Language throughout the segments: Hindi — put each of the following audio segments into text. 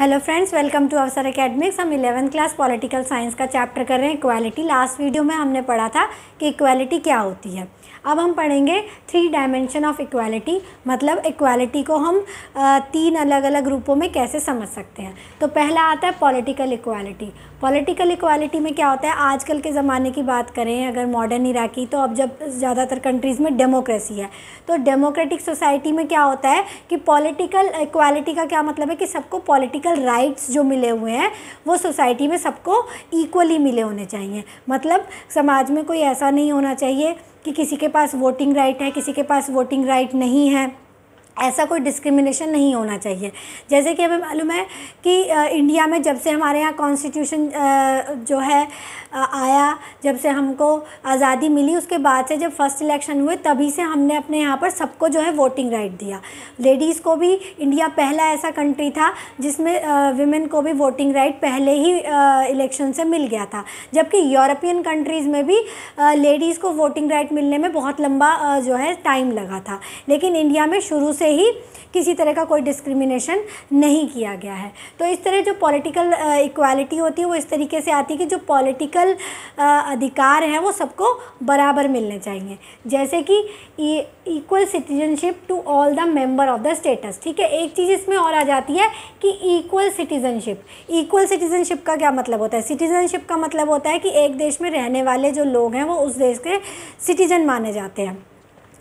हेलो फ्रेंड्स, वेलकम टू अवसर एकेडमिक्स। हम 11th क्लास पॉलिटिकल साइंस का चैप्टर कर रहे हैं इक्वालिटी। लास्ट वीडियो में हमने पढ़ा था कि इक्वालिटी क्या होती है। अब हम पढ़ेंगे 3 डायमेंशन ऑफ इक्वालिटी, मतलब इक्वालिटी को हम 3 अलग अलग रूपों में कैसे समझ सकते हैं। तो पहला आता है पॉलिटिकल इक्वालिटी। पॉलिटिकल इक्वालिटी में क्या होता है, आजकल के ज़माने की बात करें अगर मॉडर्न इरा की, तो अब जब ज़्यादातर कंट्रीज़ में डेमोक्रेसी है, तो डेमोक्रेटिक सोसाइटी में क्या होता है कि पॉलिटिकल इक्वालिटी का क्या मतलब है कि सबको पॉलिटिकल राइट्स जो मिले हुए हैं वो सोसाइटी में सबको इक्वली मिले होने चाहिए। मतलब समाज में कोई ऐसा नहीं होना चाहिए कि किसी के पास वोटिंग राइट है, किसी के पास वोटिंग राइट नहीं है, ऐसा कोई डिस्क्रिमिनेशन नहीं होना चाहिए। जैसे कि हमें मालूम है कि इंडिया में जब से हमारे यहाँ कॉन्स्टिट्यूशन जो है आया, जब से हमको आज़ादी मिली, उसके बाद से जब फर्स्ट इलेक्शन हुए तभी से हमने अपने यहाँ पर सबको जो है वोटिंग राइट दिया। लेडीज़ को भी, इंडिया पहला ऐसा कंट्री था जिसमें विमेन को भी वोटिंग राइट पहले ही इलेक्शन से मिल गया था। जबकि यूरोपियन कंट्रीज़ में भी लेडीज़ को वोटिंग राइट मिलने में बहुत लंबा जो है टाइम लगा था, लेकिन इंडिया में शुरू से ही किसी तरह का कोई डिस्क्रिमिनेशन नहीं किया गया है। तो इस तरह जो पॉलिटिकल इक्वालिटी होती है वो इस तरीके से आती है कि जो पॉलिटिकल अधिकार हैं वो सबको बराबर मिलने चाहिए। जैसे कि equal citizenship to all the member of the states. ठीक है, एक चीज़ इसमें और आ जाती है कि इक्वल सिटीजनशिप। इक्वल सिटीजनशिप का क्या मतलब होता है? सिटीजनशिप का मतलब होता है कि एक देश में रहने वाले जो लोग हैं वो उस देश के सिटीजन माने जाते हैं।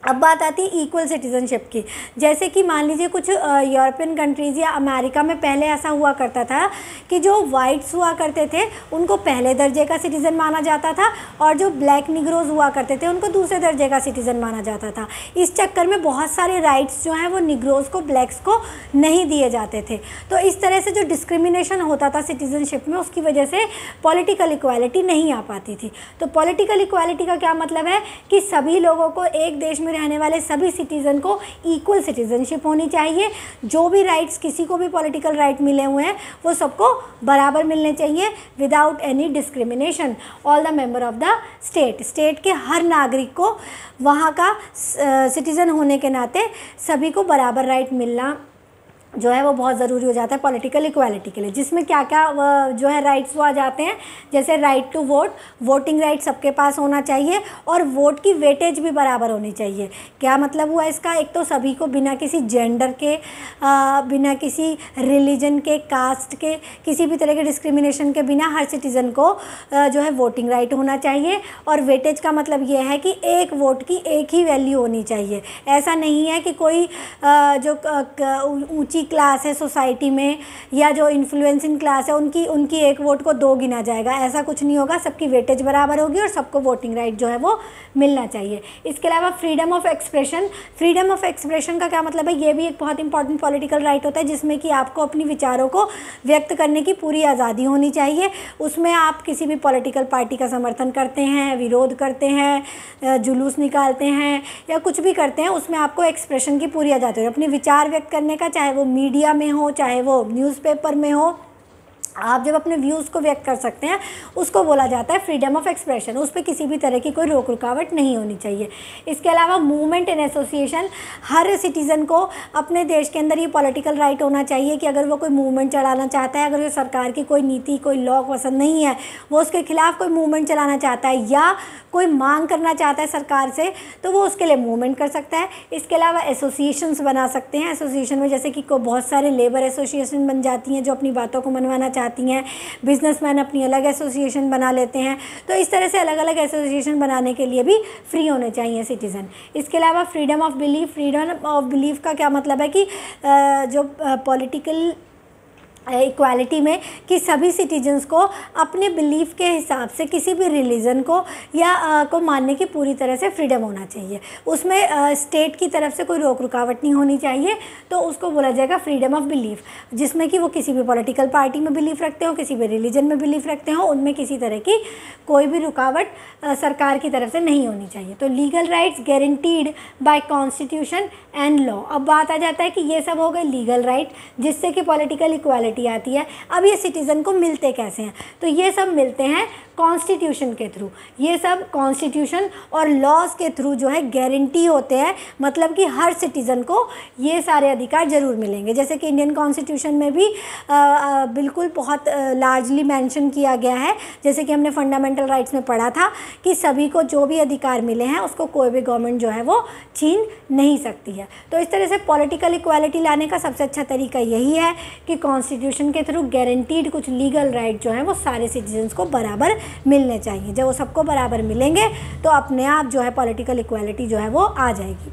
अब बात आती है इक्वल सिटीजनशिप की। जैसे कि मान लीजिए कुछ यूरोपियन कंट्रीज़ या अमेरिका में पहले ऐसा हुआ करता था कि जो वाइट्स हुआ करते थे उनको पहले दर्जे का सिटीज़न माना जाता था और जो ब्लैक निग्रोज हुआ करते थे उनको दूसरे दर्जे का सिटीज़न माना जाता था। इस चक्कर में बहुत सारे राइट्स जो हैं वो निग्रोज को, ब्लैक्स को नहीं दिए जाते थे। तो इस तरह से जो डिस्क्रिमिनेशन होता था सिटीज़नशिप में, उसकी वजह से पॉलिटिकल इक्वालिटी नहीं आ पाती थी। तो पॉलिटिकल इक्वालिटी का क्या मतलब है कि सभी लोगों को, एक देश में रहने वाले सभी सिटीजन को इक्वल सिटीजनशिप होनी चाहिए। जो भी राइट्स, किसी को भी पॉलिटिकल राइट मिले हुए हैं वो सबको बराबर मिलने चाहिए without any discrimination. All the member of the state के हर नागरिक को वहाँ का सिटीजन होने के नाते सभी को बराबर राइट मिलना जो है वो बहुत ज़रूरी हो जाता है पॉलिटिकल इक्वालिटी के लिए। जिसमें क्या क्या जो है राइट्स वो आ जाते हैं, जैसे right to vote, voting right सबके पास होना चाहिए और वोट की वेटेज भी बराबर होनी चाहिए। क्या मतलब हुआ इसका? एक तो सभी को बिना किसी जेंडर के, बिना किसी रिलीजन के, कास्ट के, किसी भी तरह के डिस्क्रिमिनेशन के बिना हर सिटीज़न को जो है वोटिंग राइट होना चाहिए। और वेटेज का मतलब ये है कि एक वोट की एक ही वैल्यू होनी चाहिए। ऐसा नहीं है कि कोई जो ऊंची क्लास है सोसाइटी में या जो इन्फ्लुएंसिंग क्लास है उनकी एक वोट को 2 गिना जाएगा, ऐसा कुछ नहीं होगा। सबकी वेटेज बराबर होगी और सबको वोटिंग राइट जो है वो मिलना चाहिए। इसके अलावा freedom of expression. Freedom of expression का क्या मतलब है? ये भी एक बहुत इंपॉर्टेंट पॉलिटिकल राइट होता है जिसमें कि आपको अपनी विचारों को व्यक्त करने की पूरी आज़ादी होनी चाहिए। उसमें आप किसी भी पॉलिटिकल पार्टी का समर्थन करते हैं, विरोध करते हैं, जुलूस निकालते हैं या कुछ भी करते हैं, उसमें आपको एक्सप्रेशन की पूरी आज़ादी है अपने विचार व्यक्त करने का, चाहे वो मीडिया में हो, चाहे वो न्यूज़पेपर में हो। आप जब अपने व्यूज़ को व्यक्त कर सकते हैं उसको बोला जाता है फ्रीडम ऑफ एक्सप्रेशन। उस पर किसी भी तरह की कोई रोक रुकावट नहीं होनी चाहिए। इसके अलावा movement and association. Her citizen को अपने देश के अंदर ये पॉलिटिकल राइट होना चाहिए कि अगर वो कोई मूवमेंट चलाना चाहता है, अगर वो सरकार की कोई नीति, कोई लॉ पसंद नहीं है, वो उसके खिलाफ कोई मूवमेंट चलाना चाहता है या कोई मांग करना चाहता है सरकार से, तो वो उसके लिए मूवमेंट कर सकता है। इसके अलावा एसोसिएशंस बना सकते हैं। एसोसिएशन में जैसे कि बहुत सारे लेबर एसोसिएशन बन जाती हैं जो अपनी बातों को मनवाना चाहती हैं, बिजनेसमैन अपनी अलग एसोसिएशन बना लेते हैं। तो इस तरह से अलग अलग एसोसिएशन बनाने के लिए भी फ्री होने चाहिए सिटीज़न। इसके अलावा freedom of belief. Freedom of belief का क्या मतलब है कि जो पॉलिटिकल इक्वालिटी में कि सभी सिटीजन्स को अपने बिलीफ के हिसाब से किसी भी रिलीजन को या को मानने की पूरी तरह से फ्रीडम होना चाहिए। उसमें स्टेट की तरफ से कोई रोक रुकावट नहीं होनी चाहिए, तो उसको बोला जाएगा फ्रीडम ऑफ बिलीफ। जिसमें कि वो किसी भी पॉलिटिकल पार्टी में बिलीफ रखते हो, किसी भी रिलीजन में बिलीफ रखते हो, उनमें किसी तरह की कोई भी रुकावट सरकार की तरफ से नहीं होनी चाहिए। तो legal rights guaranteed bye constitution and law. अब बात आ जाता है कि ये सब हो गए लीगल राइट जिससे कि पॉलिटिकल इक्वालिटी आती है। अब ये सिटीज़न को मिलते कैसे हैं? तो ये सब मिलते हैं कॉन्स्टिट्यूशन के थ्रू। ये सब कॉन्स्टिट्यूशन और लॉज के थ्रू जो है गारंटी होते हैं, मतलब कि हर सिटीज़न को ये सारे अधिकार ज़रूर मिलेंगे। जैसे कि इंडियन कॉन्स्टिट्यूशन में भी बिल्कुल बहुत लार्जली मेंशन किया गया है, जैसे कि हमने फंडामेंटल राइट्स में पढ़ा था कि सभी को जो भी अधिकार मिले हैं उसको कोई भी गवर्नमेंट जो है वो छीन नहीं सकती है। तो इस तरह से पॉलिटिकल इक्वालिटी लाने का सबसे अच्छा तरीका यही है कि कॉन्स्टिट्यूशन के थ्रू गारंटीड कुछ लीगल राइट जो है वो सारे सिटीजन्स को बराबर मिलने चाहिए। जब वो सबको बराबर मिलेंगे तो अपने आप जो है पॉलिटिकल इक्वालिटी जो है वो आ जाएगी।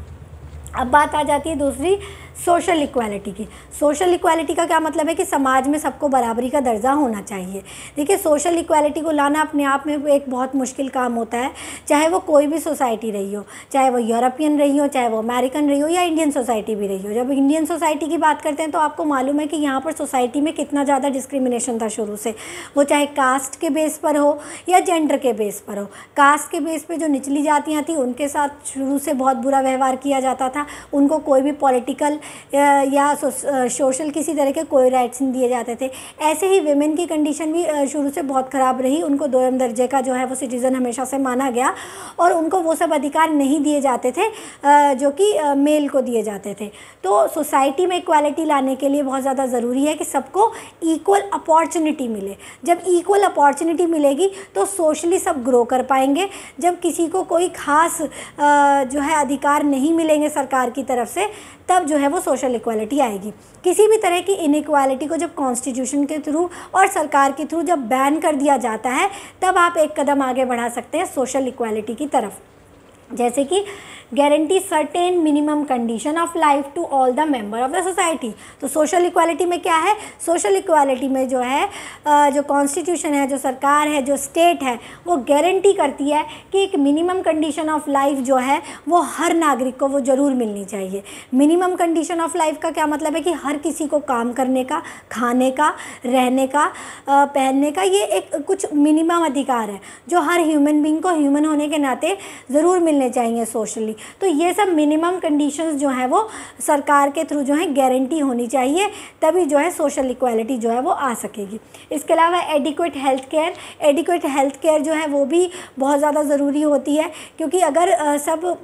अब बात आ जाती है दूसरी, सोशल इक्वालिटी की। सोशल इक्वालिटी का क्या मतलब है कि समाज में सबको बराबरी का दर्जा होना चाहिए। देखिए, सोशल इक्वालिटी को लाना अपने आप में एक बहुत मुश्किल काम होता है, चाहे वो कोई भी सोसाइटी रही हो, चाहे वो यूरोपियन रही हो, चाहे वो अमेरिकन रही हो या इंडियन सोसाइटी भी रही हो। जब इंडियन सोसाइटी की बात करते हैं तो आपको मालूम है कि यहाँ पर सोसाइटी में कितना ज़्यादा डिस्क्रिमिनेशन था शुरू से, वो चाहे कास्ट के बेस पर हो या जेंडर के बेस पर हो। कास्ट के बेस पर जो निचली जातियाँ थी उनके साथ शुरू से बहुत बुरा व्यवहार किया जाता था, उनको कोई भी पॉलिटिकल या सोशल किसी तरह के कोई राइट्स नहीं दिए जाते थे। ऐसे ही विमेन की कंडीशन भी शुरू से बहुत ख़राब रही, उनको दोयम दर्जे का जो है वो सिटीज़न हमेशा से माना गया और उनको वो सब अधिकार नहीं दिए जाते थे जो कि मेल को दिए जाते थे। तो सोसाइटी में इक्वालिटी लाने के लिए बहुत ज़्यादा ज़रूरी है कि सबको इक्वल अपॉर्चुनिटी मिले। जब इक्वल अपॉर्चुनिटी मिलेगी तो सोशली सब ग्रो कर पाएंगे। जब किसी को कोई ख़ास जो है अधिकार नहीं मिलेंगे सरकार की तरफ से, तब जो है वो सोशल इक्वालिटी आएगी। किसी भी तरह की इनइक्वालिटी को जब कॉन्स्टिट्यूशन के थ्रू और सरकार के थ्रू जब बैन कर दिया जाता है, तब आप एक कदम आगे बढ़ा सकते हैं सोशल इक्वालिटी की तरफ। जैसे कि guarantee certain minimum condition of life to all the member of the society. तो सोशल इक्वालिटी में क्या है? सोशल इक्वालिटी में जो है जो कॉन्स्टिट्यूशन है, जो सरकार है, जो स्टेट है, वो गारंटी करती है कि एक मिनिमम कंडीशन ऑफ लाइफ जो है वो हर नागरिक को वो ज़रूर मिलनी चाहिए। मिनिमम कंडीशन ऑफ लाइफ का क्या मतलब है कि हर किसी को काम करने का, खाने का, रहने का, पहनने का, ये एक कुछ मिनिमम अधिकार है जो हर ह्यूमन बीइंग को ह्यूमन होने के नाते ज़रूर मिलने चाहिए सोशली। तो ये सब मिनिमम कंडीशंस जो है वो सरकार के थ्रू जो है गारंटी होनी चाहिए, तभी जो है सोशल इक्वालिटी जो है वो आ सकेगी। इसके अलावा एडिक्वेट हेल्थ केयर जो है वो भी बहुत ज़्यादा ज़रूरी होती है, क्योंकि अगर सब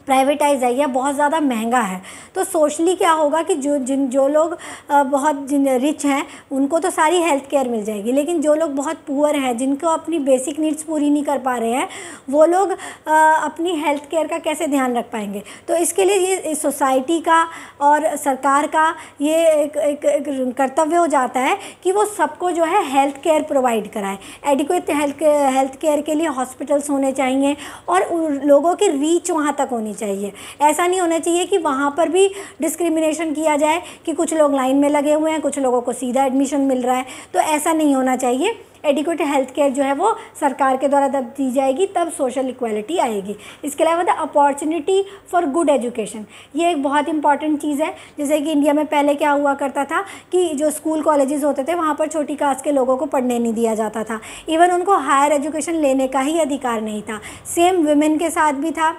प्राइवेटाइज है या बहुत ज़्यादा महंगा है तो सोशली क्या होगा कि जो लोग बहुत रिच हैं उनको तो सारी हेल्थ केयर मिल जाएगी, लेकिन जो लोग बहुत पुअर हैं, जिनको अपनी बेसिक नीड्स पूरी नहीं कर पा रहे हैं, वो लोग अपनी हेल्थ केयर का कैसे ध्यान रख पाएंगे। तो इसके लिए ये सोसाइटी का और सरकार का ये एक कर्तव्य हो जाता है कि वो सबको जो है हेल्थ केयर प्रोवाइड कराए। एडिक्वेट हेल्थ केयर के लिए हॉस्पिटल्स होने चाहिए और लोगों की रीच वहाँ तक होनी चाहिए। ऐसा नहीं होना चाहिए कि वहाँ पर भी डिस्क्रिमिनेशन किया जाए कि कुछ लोग लाइन में लगे हुए हैं, कुछ लोगों को सीधा एडमिशन मिल रहा है। तो ऐसा नहीं होना चाहिए। एडिक्वेट हेल्थ केयर जो है वो सरकार के द्वारा जब दी जाएगी तब सोशल इक्वालिटी आएगी। इसके अलावा the opportunity for good education, ये एक बहुत इंपॉर्टेंट चीज़ है। जैसे कि इंडिया में पहले क्या हुआ करता था कि जो स्कूल कॉलेजेस होते थे वहाँ पर छोटी कास्ट के लोगों को पढ़ने नहीं दिया जाता था, इवन उनको हायर एजुकेशन लेने का ही अधिकार नहीं था। सेम वुमेन के साथ भी था,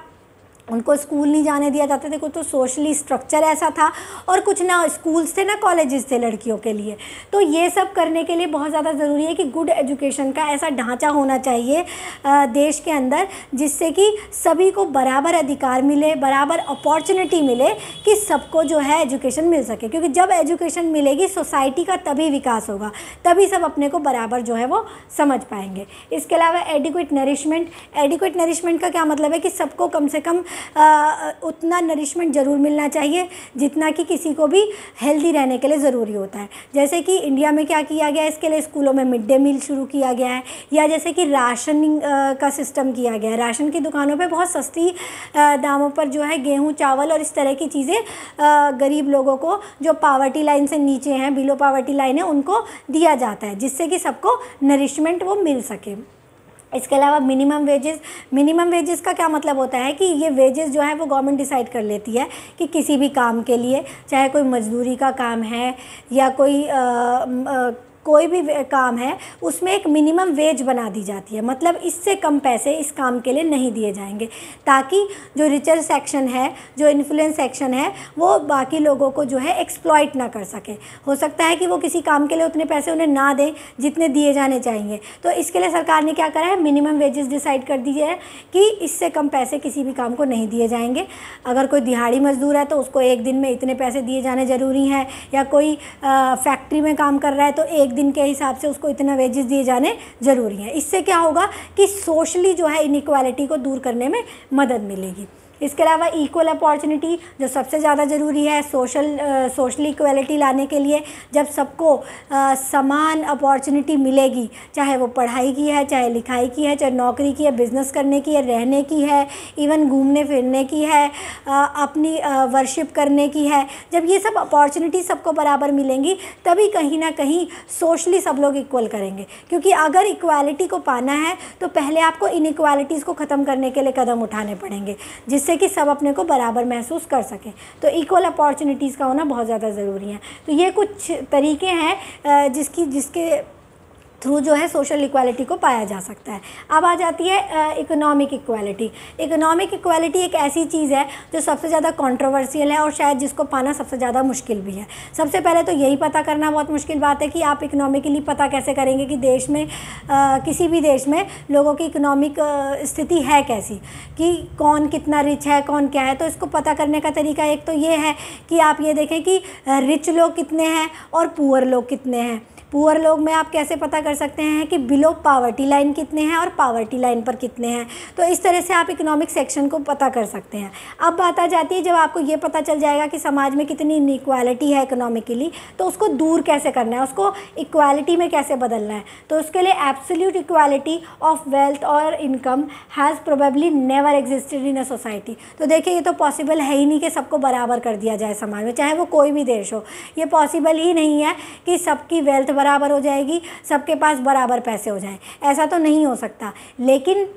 उनको स्कूल नहीं जाने दिया जाता था। कुछ तो सोशली स्ट्रक्चर ऐसा था और कुछ ना स्कूल्स थे ना कॉलेजेस थे लड़कियों के लिए। तो ये सब करने के लिए बहुत ज़्यादा ज़रूरी है कि गुड एजुकेशन का ऐसा ढांचा होना चाहिए देश के अंदर, जिससे कि सभी को बराबर अधिकार मिले, बराबर अपॉर्चुनिटी मिले कि सबको जो है एजुकेशन मिल सके। क्योंकि जब एजुकेशन मिलेगी सोसाइटी का तभी विकास होगा, तभी सब अपने को बराबर जो है वो समझ पाएंगे। इसके अलावा एडिक्वेट नरिशमेंट का क्या मतलब है कि सबको कम से कम उतना नरिशमेंट ज़रूर मिलना चाहिए जितना कि किसी को भी हेल्दी रहने के लिए ज़रूरी होता है। जैसे कि इंडिया में क्या किया गया है, इसके लिए स्कूलों में मिड डे मील शुरू किया गया है, या जैसे कि राशनिंग का सिस्टम किया गया है। राशन की दुकानों पे बहुत सस्ती दामों पर जो है गेहूँ, चावल और इस तरह की चीज़ें गरीब लोगों को जो पावर्टी लाइन से नीचे हैं, बिलो पावर्टी लाइन है, उनको दिया जाता है, जिससे कि सबको नरिशमेंट वो मिल सके। इसके अलावा मिनिमम वेजेस का क्या मतलब होता है कि ये वेजेस जो है वो गवर्नमेंट डिसाइड कर लेती है कि किसी भी काम के लिए, चाहे कोई मजदूरी का काम है या कोई कोई भी काम है उसमें एक मिनिमम वेज बना दी जाती है, मतलब इससे कम पैसे इस काम के लिए नहीं दिए जाएंगे, ताकि जो रिचर सेक्शन है, जो इन्फ्लुएंस सेक्शन है, वो बाकी लोगों को जो है एक्सप्लॉइट ना कर सके। हो सकता है कि वो किसी काम के लिए उतने पैसे उन्हें ना दें जितने दिए जाने चाहिए, तो इसके लिए सरकार ने क्या करा है, मिनिमम वेजेस डिसाइड कर दी है कि इससे कम पैसे किसी भी काम को नहीं दिए जाएंगे। अगर कोई दिहाड़ी मजदूर है तो उसको एक दिन में इतने पैसे दिए जाने ज़रूरी हैं, या कोई फैक्ट्री में काम कर रहा है तो एक दिन के हिसाब से उसको इतना वेजेस दिए जाने ज़रूरी हैं। इससे क्या होगा कि सोशली जो है इनइक्वालिटी को दूर करने में मदद मिलेगी। इसके अलावा इक्वल अपॉर्चुनिटी जो सबसे ज़्यादा ज़रूरी है सोशली इक्वलिटी लाने के लिए। जब सबको समान अपॉर्चुनिटी मिलेगी, चाहे वो पढ़ाई की है, चाहे लिखाई की है, चाहे नौकरी की है, बिज़नेस करने की है, रहने की है, इवन घूमने फिरने की है, अपनी वर्शिप करने की है, जब ये सब अपॉर्चुनिटी सबको बराबर मिलेंगी तभी कहीं ना कहीं सोशली सब लोग इक्वल करेंगे। क्योंकि अगर इक्वालिटी को पाना है तो पहले आपको इनइक्वालिटीज़ को ख़त्म करने के लिए कदम उठाने पड़ेंगे, जिससे कि सब अपने को बराबर महसूस कर सकें। तो इक्वल अपॉर्चुनिटीज़ का होना बहुत ज़्यादा ज़रूरी है। तो ये कुछ तरीके हैं जिसके थ्रू जो है सोशल इक्वालिटी को पाया जा सकता है। अब आ जाती है इकोनॉमिक इक्वालिटी। इकोनॉमिक इक्वालिटी एक ऐसी चीज़ है जो सबसे ज़्यादा कंट्रोवर्शियल है और शायद जिसको पाना सबसे ज़्यादा मुश्किल भी है। सबसे पहले तो यही पता करना बहुत मुश्किल बात है कि आप इकोनॉमिकली पता कैसे करेंगे कि देश में किसी भी देश में लोगों की इकोनॉमिक स्थिति है कैसी, कि कौन कितना रिच है, कौन क्या है। तो इसको पता करने का तरीका एक तो ये है कि आप ये देखें कि रिच लोग कितने हैं और पुअर लोग कितने हैं। पुअर लोग में आप कैसे पता कर सकते हैं कि बिलो पावर्टी लाइन कितने हैं और पावर्टी लाइन पर कितने हैं। तो इस तरह से आप इकोनॉमिक सेक्शन को पता कर सकते हैं। अब बात आ जाती है, जब आपको ये पता चल जाएगा कि समाज में कितनी इनइक्वालिटी है इकोनॉमिकली, तो उसको दूर कैसे करना है, उसको इक्वालिटी में कैसे बदलना है। तो उसके लिए एब्सोल्यूट इक्वालिटी ऑफ वेल्थ और income has probably never existed in a society. तो देखिए, ये तो पॉसिबल है ही नहीं कि सबको बराबर कर दिया जाए समाज में, चाहे वो कोई भी देश हो। ये पॉसिबल ही नहीं है कि सबकी वेल्थ बराबर हो जाएगी, सबके पास बराबर पैसे हो जाएं, ऐसा तो नहीं हो सकता। लेकिन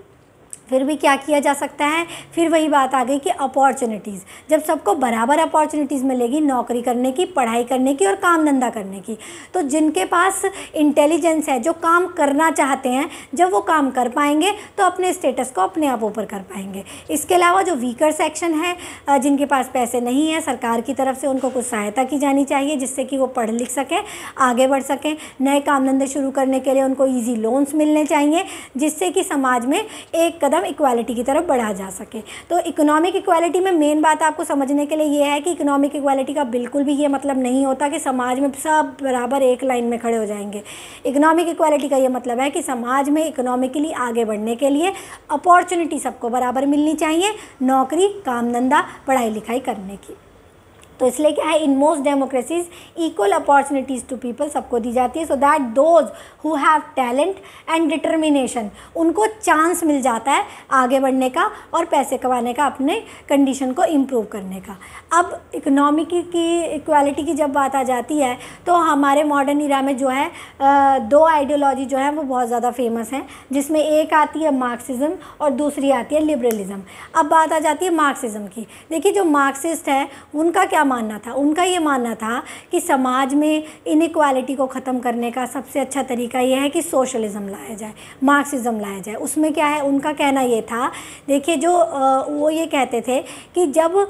फिर भी क्या किया जा सकता है, फिर वही बात आ गई कि अपॉर्चुनिटीज़, जब सबको बराबर अपॉर्चुनिटीज़ मिलेगी नौकरी करने की, पढ़ाई करने की और काम धंधा करने की, तो जिनके पास इंटेलिजेंस है, जो काम करना चाहते हैं, जब वो काम कर पाएंगे तो अपने स्टेटस को अपने आप ऊपर कर पाएंगे। इसके अलावा जो वीकर सेक्शन है, जिनके पास पैसे नहीं है, सरकार की तरफ से उनको कुछ सहायता की जानी चाहिए जिससे कि वो पढ़ लिख सकें, आगे बढ़ सकें। नए काम धंधे शुरू करने के लिए उनको ईजी लोन्स मिलने चाहिए, जिससे कि समाज में एक कदम इक्वालिटी की तरफ बढ़ा जा सके। तो इकोनॉमिक इक्वालिटी में मेन बात आपको समझने के लिए ये है कि इकोनॉमिक इक्वालिटी का बिल्कुल भी ये मतलब नहीं होता कि समाज में सब बराबर एक लाइन में खड़े हो जाएंगे। इकोनॉमिक इक्वालिटी का ये मतलब है कि समाज में इकोनॉमिकली आगे बढ़ने के लिए अपॉर्चुनिटी सबको बराबर मिलनी चाहिए, नौकरी, काम धंधा, पढ़ाई लिखाई करने की। तो इसलिए क्या है, in most democracies equal opportunities to people सबको दी जाती है, so that those who have talent and determination, उनको चांस मिल जाता है आगे बढ़ने का और पैसे कमाने का, अपने कंडीशन को इम्प्रूव करने का। अब इकोनॉमिक की इक्वालिटी की जब बात आ जाती है तो हमारे मॉडर्न इरा में जो है दो आइडियोलॉजी जो है वो बहुत ज़्यादा फेमस हैं, जिसमें एक आती है मार्क्सिज्म और दूसरी आती है लिबरलिज्म। अब बात आ जाती है मार्क्सिज्म की। देखिए, जो मार्क्सिस्ट है उनका क्या मानना था, उनका ये मानना था कि समाज में इनइक्वालिटी को ख़त्म करने का सबसे अच्छा तरीका ये है कि सोशलिज्म लाया जाए, मार्क्सिज्म लाया जाए। उसमें क्या है, उनका कहना ये था, देखिए जो वो ये कहते थे कि जब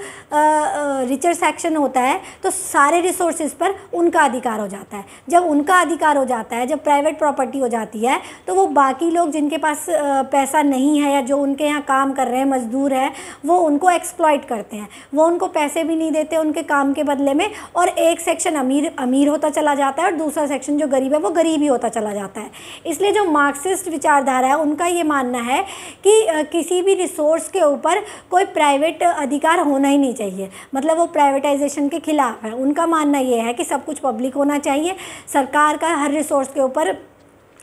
रिचर सेक्शन होता है तो सारे रिसोर्सेज पर उनका अधिकार हो जाता है। जब उनका अधिकार हो जाता है, जब प्राइवेट प्रॉपर्टी हो जाती है, तो वो बाकी लोग जिनके पास पैसा नहीं है या जो उनके यहाँ काम कर रहे हैं, मजदूर हैं, वो उनको एक्सप्लॉइट करते हैं, वो उनको पैसे भी नहीं देते उनके काम के बदले में, और एक सेक्शन अमीर होता चला जाता है और दूसरा सेक्शन जो गरीब है वो गरीब ही होता चला जाता है। इसलिए जो मार्क्सिस्ट विचारधारा है उनका ये मानना है कि किसी भी रिसोर्स के ऊपर कोई प्राइवेट अधिकार होना ही नहीं चाहिए, मतलब वो प्राइवेटाइजेशन के खिलाफ है। उनका मानना ये है कि सब कुछ पब्लिक होना चाहिए, सरकार का हर रिसोर्स के ऊपर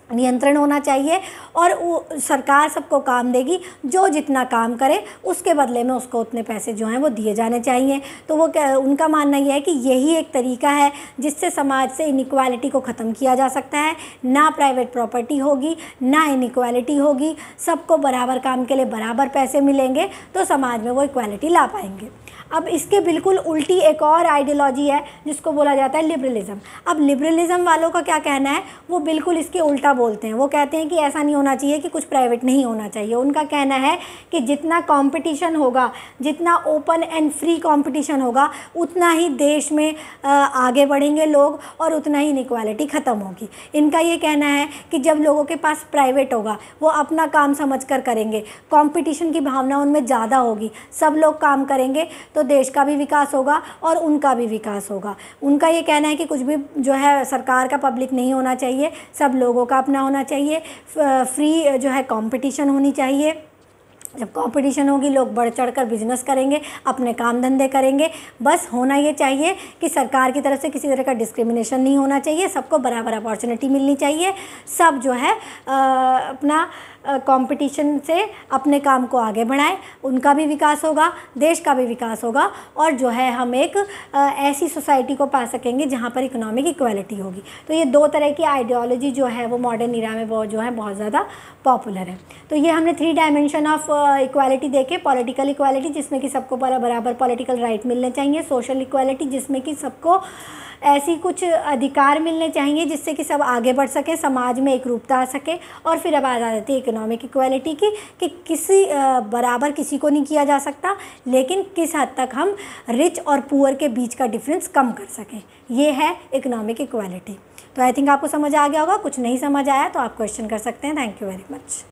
नियंत्रण होना चाहिए और वो सरकार सबको काम देगी, जो जितना काम करे उसके बदले में उसको उतने पैसे जो हैं वो दिए जाने चाहिए। तो वो उनका मानना यह है कि यही एक तरीका है जिससे समाज से इनइक्वालिटी को ख़त्म किया जा सकता है। ना प्राइवेट प्रॉपर्टी होगी, ना इनइक्वालिटी होगी, सबको बराबर काम के लिए बराबर पैसे मिलेंगे, तो समाज में वो इक्वालिटी ला पाएंगे। अब इसके बिल्कुल उल्टी एक और आइडियोलॉजी है जिसको बोला जाता है लिबरलिज्म। अब लिबरलिज्म वालों का क्या कहना है, वो बिल्कुल इसके उल्टा बोलते हैं। वो कहते हैं कि ऐसा नहीं होना चाहिए कि कुछ प्राइवेट नहीं होना चाहिए। उनका कहना है कि जितना कंपटीशन होगा, जितना ओपन एंड फ्री कंपटीशन होगा, उतना ही देश में आगे बढ़ेंगे लोग और उतना ही इनइक्वालिटी ख़त्म होगी। इनका ये कहना है कि जब लोगों के पास प्राइवेट होगा, वो अपना काम समझकर करेंगे, कंपटीशन की भावना उनमें ज़्यादा होगी, सब लोग काम करेंगे तो देश का भी विकास होगा और उनका भी विकास होगा। उनका ये कहना है कि कुछ भी जो है सरकार का पब्लिक नहीं होना चाहिए, सब लोगों का अपना होना चाहिए, फ्री जो है कंपटीशन होनी चाहिए। जब कंपटीशन होगी, लोग बढ़ चढ़ कर बिजनेस करेंगे, अपने काम धंधे करेंगे। बस होना ये चाहिए कि सरकार की तरफ से किसी तरह का डिस्क्रिमिनेशन नहीं होना चाहिए, सबको बराबर अपॉर्चुनिटी मिलनी चाहिए, सब जो है अपना कंपटीशन से अपने काम को आगे बढ़ाएं, उनका भी विकास होगा, देश का भी विकास होगा और जो है हम एक ऐसी सोसाइटी को पा सकेंगे जहाँ पर इकोनॉमिक इक्वालिटी होगी। तो ये दो तरह की आइडियोलॉजी जो है वो मॉडर्न इरा में वो जो है बहुत ज़्यादा पॉपुलर है। तो ये हमने 3 डायमेंशन ऑफ इक्वालिटी देखे। पॉलिटिकल इक्वालिटी जिसमें कि सबको बराबर पॉलिटिकल राइट मिलने चाहिए। सोशल इक्वालिटी जिसमें कि सबको ऐसी कुछ अधिकार मिलने चाहिए जिससे कि सब आगे बढ़ सकें, समाज में एकरूपता आ सके। और फिर अब आ जाती है इकोनॉमिक इक्वालिटी की कि किसी बराबर किसी को नहीं किया जा सकता, लेकिन किस हद तक हम रिच और पुअर के बीच का डिफरेंस कम कर सकें, ये है इकोनॉमिक इक्वालिटी। तो आई थिंक आपको समझ आ गया होगा। कुछ नहीं समझ आया तो आप क्वेश्चन कर सकते हैं। Thank you very much.